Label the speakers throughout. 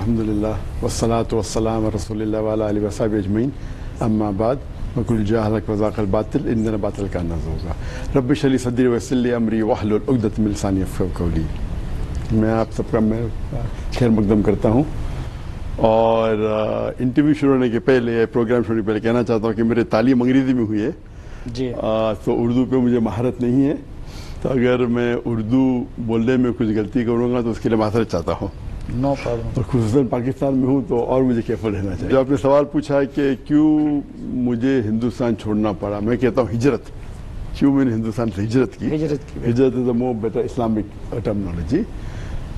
Speaker 1: अल्हम्दुलिल्लाह वस्सलातु वस्सलाम रसूलिल्लाह व अला आलिहि व सहबिहि अजमईन अम्मा बाद वकुल जाहलक वज़ाक़ल बातिल इन्नल बातिल कान ज़हूक़ा रब्बि इश्रह ली सदरी वयस्सिर ली अमरी वहलुल उक़दतम मिन लिसानी यफ़क़हू क़ौली। मैं आप सबका खैर मक़दम करता हूँ और इंटरव्यू शुरू होने के पहले, प्रोग्राम शुरू होने के पहले कहना चाहता हूँ कि मेरे तालीम अंग्रेज़ी में हुई है
Speaker 2: जी।
Speaker 1: तो उर्दू पे मुझे महारत नहीं है, तो अगर मैं उर्दू बोलने में कुछ गलती करूँगा तो उसके लिए माफ़रत चाहता हूँ।
Speaker 2: No problem.
Speaker 1: और खुसूसन पाकिस्तान में हूँ तो और मुझे केयरफुल रहना चाहिए। जो आपने सवाल पूछा कि क्यों मुझे हिंदुस्तान छोड़ना पड़ा, मैं कहता हूँ हिजरत। क्यों मैंने हिंदुस्तान से हिजरत की? हिजरत is a more better Islamic terminology.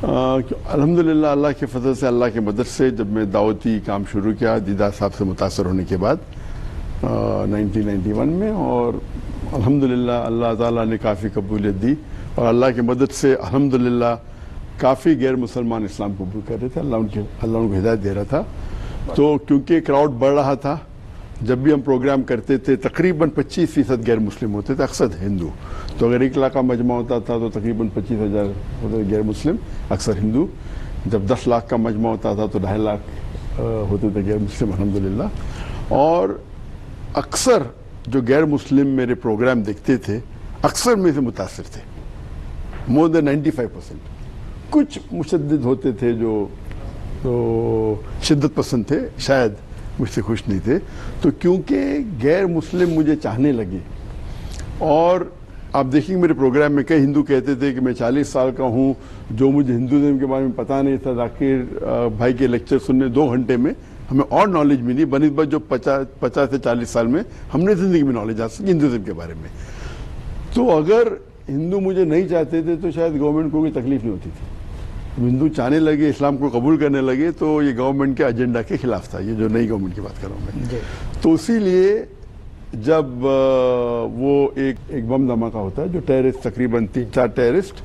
Speaker 1: अल्हम्दुलिल्लाह अल्लाह के फजल से, अल्लाह की मदद से जब मैं दावती काम शुरू किया दीदा साहब से मुतासर होने के बाद 1991 में, और अल्हम्दुलिल्लाह अल्लाह ताला ने काफ़ी कबूलियत दी और अल्लाह की मदद से अल्हम्दुलिल्लाह काफ़ी गैर मुसलमान इस्लाम कबूल कर रहे थे। अल्लाह उनको हिदायत दे रहा था। तो क्योंकि क्राउड बढ़ रहा था, जब भी हम प्रोग्राम करते थे तकरीबन 25% गैर मुस्लिम होते थे, अक्सर हिंदू। तो अगर 1 लाख का मजमा होता था तो तकरीबन 25,000 होते गैर मुस्लिम, अक्सर हिंदू। जब 10 लाख का मजमा होता था तो 2.5 लाख होते थे गैर मुस्लिम, अल्हम्दुलिल्लाह। और अक्सर जो गैर मुस्लिम मेरे प्रोग्राम देखते थे अक्सर में से मुतासिर थे, मोर देन 95%। कुछ मुशद्दिद होते थे जो तो शिद्दत पसंद थे, शायद मुझसे खुश नहीं थे। तो क्योंकि गैर मुस्लिम मुझे चाहने लगे, और आप देखेंगे मेरे प्रोग्राम में कई हिंदू कहते थे कि मैं 40 साल का हूँ, जो मुझे हिंदुज़म के बारे में पता नहीं था, जाकिर भाई के लेक्चर सुनने 2 घंटे में हमें और नॉलेज मिली बनिस्बत जो 50 से 40 साल में हमने ज़िंदगी में नॉलेज हासिल की हिंदुज़म के बारे में। तो अगर हिंदू मुझे नहीं चाहते थे तो शायद गवर्नमेंट को कोई तकलीफ नहीं होती थी। हिंदू चाहने लगे, इस्लाम को कबूल करने लगे, तो ये गवर्नमेंट के एजेंडा के खिलाफ था, ये जो नई गवर्नमेंट की बात कर रहा हूँ मैं। तो इसीलिए जब वो एक बम धमाका होता है, जो टेररिस्ट तकरीबन 3-4 टेररिस्ट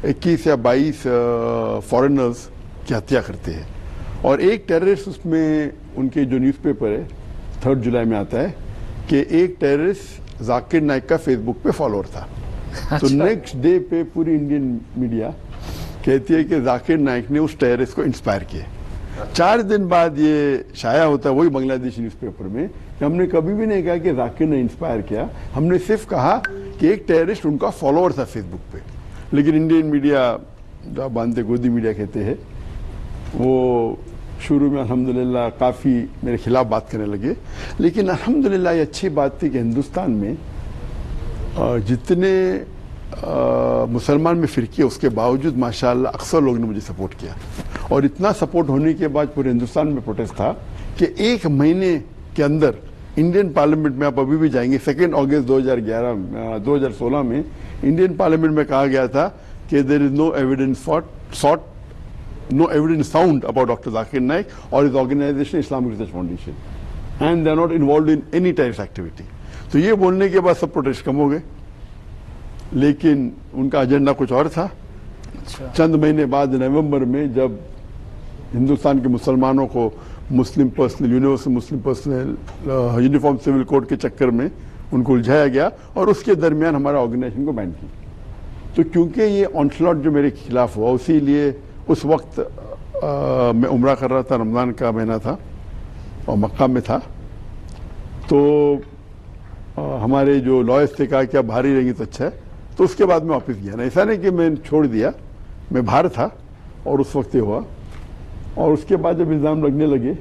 Speaker 1: 21 या 22 फॉरेनर्स की हत्या करते हैं, और एक टेररिस्ट उसमें उनके जो न्यूज़पेपर है 3 जुलाई में आता है कि एक टेररिस्ट जाकिर नाइक का फेसबुक पे फॉलोअर था। तो नेक्स्ट डे पे पूरी इंडियन मीडिया कहती है कि जाकिर नाइक ने उस टेररिस्ट को इंस्पायर किया। 4 दिन बाद ये शाया होता है वही बांग्लादेशी न्यूज़पेपर में कि हमने कभी भी नहीं कहा कि जाकिर ने इंस्पायर किया, हमने सिर्फ कहा कि एक टेररिस्ट उनका फॉलोअर था फेसबुक पे। लेकिन इंडियन मीडिया, जो बांधे गोदी मीडिया कहते हैं, वो शुरू में अल्हम्दुलिल्लाह काफ़ी मेरे खिलाफ बात करने लगे। लेकिन अल्हम्दुलिल्लाह ये अच्छी बात थी कि हिंदुस्तान में जितने मुसलमान में फ़िरके, उसके बावजूद माशाअल्लाह अक्सर लोगों ने मुझे सपोर्ट किया। और इतना सपोर्ट होने के बाद पूरे हिंदुस्तान में प्रोटेस्ट था कि 1 महीने के अंदर इंडियन पार्लियामेंट में, आप अभी भी जाएंगे, 2 अगस्त 2016 में इंडियन पार्लियामेंट में कहा गया था कि there is no evidence found about doctor Zakir Naik और his organisation Islamic research foundation and they are not involve in any terrorist activity. तो ये बोलने के बाद सब प्रोटेस्ट कम हो गए, लेकिन उनका एजेंडा कुछ और था। चंद महीने बाद नवंबर में जब हिंदुस्तान के मुसलमानों को मुस्लिम पर्सनल, यूनिवर्सल मुस्लिम पर्सनल यूनिफॉर्म सिविल कोड के चक्कर में उनको उलझाया गया, और उसके दरमियान हमारा ऑर्गेनाइजेशन को बैन किया। तो क्योंकि ये ऑनस्लॉट जो मेरे खिलाफ हुआ, इसीलिए उस वक्त मैं उम्रा कर रहा था, रमज़ान का महीना था और मक्का में था। तो हमारे जो लॉयर्स थे कहा कि अब बाहर ही रहेंगे तो अच्छा है। तो उसके बाद मैं वापस गया ना, ऐसा नहीं कि मैं छोड़ दिया, मैं बाहर था और उस वक्त ये हुआ। और उसके बाद जब इल्ज़ाम लगने लगे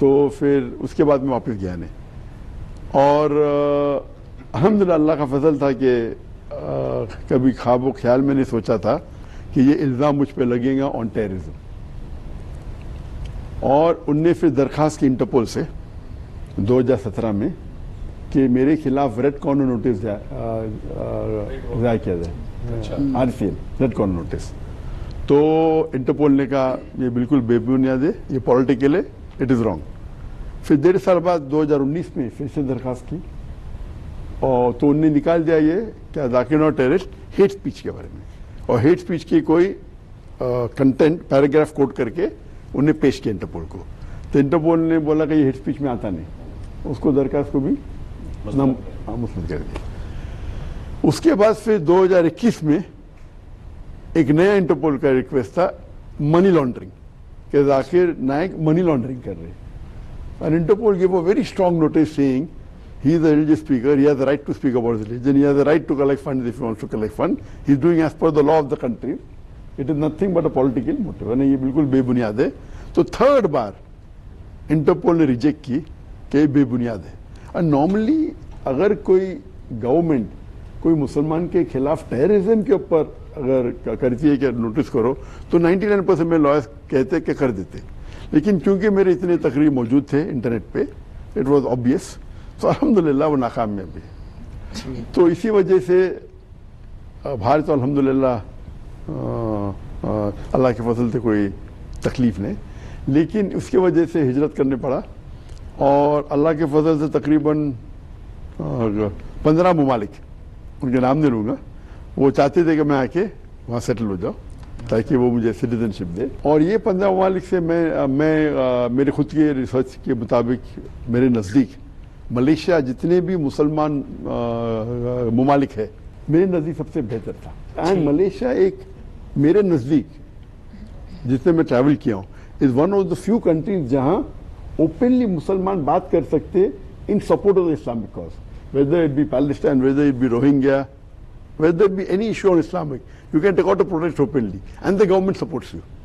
Speaker 1: तो फिर उसके बाद मैं वापस गया नहीं। और अल्हम्दुलिल्लाह अल्लाह का फजल था कि कभी ख्वाब व ख्याल में नहीं सोचा था कि ये इल्ज़ाम मुझ पे लगेगा ऑन टेररिज्म। और उनने फिर दरख्वास्त की इंटरपोल से 2017 में कि मेरे खिलाफ रेड कॉर्नर नोटिस जारी किया जाए, RCN रेड कॉर्नर नोटिस। तो इंटरपोल ने कहा ये बिल्कुल बेबुनियाद है, ये पॉलिटिकल है, इट इज़ रॉन्ग। फिर 1.5 साल बाद 2019 में फिर से दरख्वास्त की, और तो उनने निकाल दिया ये क्या Zakir Naik terrorist hate speech के बारे में, और हेट स्पीच की कोई कंटेंट पैराग्राफ कोट करके उन्हें पेश किया इंटरपोल को। तो इंटरपोल ने बोला कि ये हेट स्पीच में आता नहीं, उसको दरख्वास्त को भी मुस्लिम कर दिया। उसके बाद फिर 2021 में एक नया इंटरपोल का रिक्वेस्ट था, मनी लॉन्ड्रिंग, कि जाकिर नायक मनी लॉन्ड्रिंग कर रहे हैं। And Interpol gave a very strong notice saying he is a religious speaker, he has the right to speak about religion, he has the right to collect funds if he wants to collect funds. He is doing as per the law of the country. It is nothing but a political motive. यानी ये बिल्कुल बेबुनियाद है। तो third बार interpole ने reject की कि बेबुनियाद है। और नॉर्मली अगर कोई गवर्नमेंट कोई मुसलमान के खिलाफ टेररिज्म के ऊपर अगर करती है कि नोटिस करो तो 99% में लॉयर्स कहते कि कर देते, लेकिन क्योंकि मेरे इतने तकरीर मौजूद थे इंटरनेट पे, इट वाज ऑब्वियस, तो अल्हम्दुलिल्लाह वो नाकामयाब भी। तो इसी वजह से भारत तो अल्हम्दुलिल्लाह अल्लाह के फजल से कोई तकलीफ नहीं, लेकिन उसके वजह से हिजरत करने पड़ा और अल्लाह के फजल से तकरीबन 15 ममालिक, उनके नाम नहीं लूँगा, वो चाहते थे कि मैं आके वहाँ सेटल हो जाऊँ ताकि वो मुझे सिटीजनशिप दे। और ये 15 ममालिक से मैं मेरे खुद के रिसर्च के मुताबिक मेरे नज़दीक मलेशिया जितने भी मुसलमान ममालिक है मेरे नज़दीक सबसे बेहतर था। एंड मलेशिया एक मेरे नज़दीक जिसमें मैं ट्रैवल किया हूँ is one of the few countries जहाँ ओपनली मुसलमान बात कर सकते इन support of the Islamic cause, whether it be Palestine, whether it be Rohingya, whether it be any issue on Islamic, you can take out a protest openly and the government supports you.